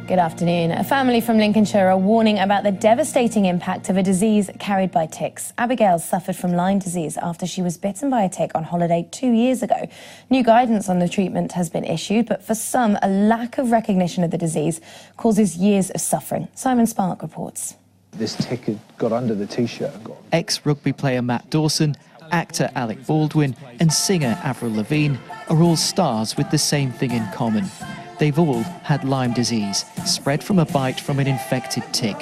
Good afternoon. A family from Lincolnshire are warning about the devastating impact of a disease carried by ticks. Abigail suffered from Lyme disease after she was bitten by a tick on holiday 2 years ago. New guidance on the treatment has been issued, but for some, a lack of recognition of the disease causes years of suffering. Simon Spark reports. This tick had got under the T-shirt and got... Ex-rugby player Matt Dawson, actor Alec Baldwin and singer Avril Lavigne are all stars with the same thing in common. They've all had Lyme disease, spread from a bite from an infected tick.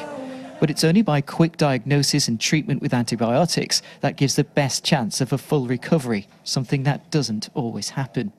But it's only by quick diagnosis and treatment with antibiotics that gives the best chance of a full recovery, something that doesn't always happen.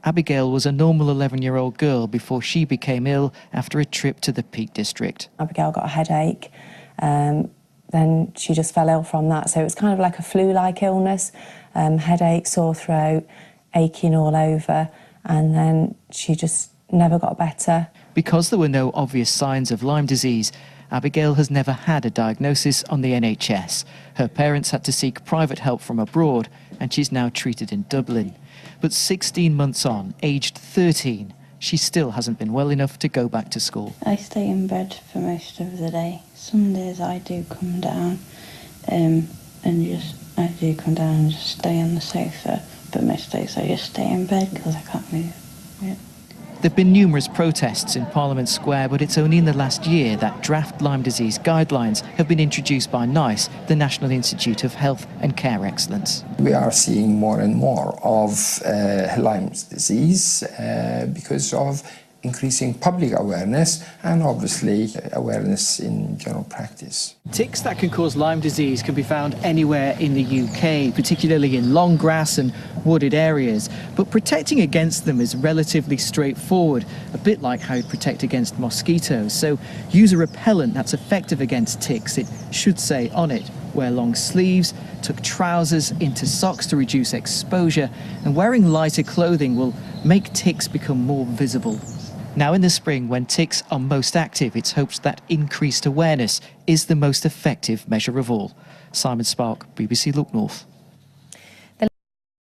Abigail was a normal 11-year-old girl before she became ill after a trip to the Peak District. Abigail got a headache, then she just fell ill from that. So it was kind of like a flu-like illness, headache, sore throat, aching all over, and then she just never got better. Because there were no obvious signs of Lyme disease, Abigail has never had a diagnosis on the NHS. Her parents had to seek private help from abroad, and she's now treated in Dublin. But 16 months on, aged 13, she still hasn't been well enough to go back to school. I stay in bed for most of the day. Some days I do come down and just stay on the sofa, but most days I just stay in bed because I can't move. Yeah. There have been numerous protests in Parliament Square, but it's only in the last year that draft Lyme disease guidelines have been introduced by NICE, the National Institute of Health and Care Excellence. We are seeing more and more of Lyme disease because of increasing public awareness and obviously awareness in general practice. Ticks that can cause Lyme disease can be found anywhere in the UK, particularly in long grass and wooded areas. But protecting against them is relatively straightforward, a bit like how you protect against mosquitoes. So use a repellent that's effective against ticks, it should say on it. Wear long sleeves, tuck trousers into socks to reduce exposure, and wearing lighter clothing will make ticks become more visible. Now in the spring, when ticks are most active, it's hoped that increased awareness is the most effective measure of all. Simon Spark, BBC Look North.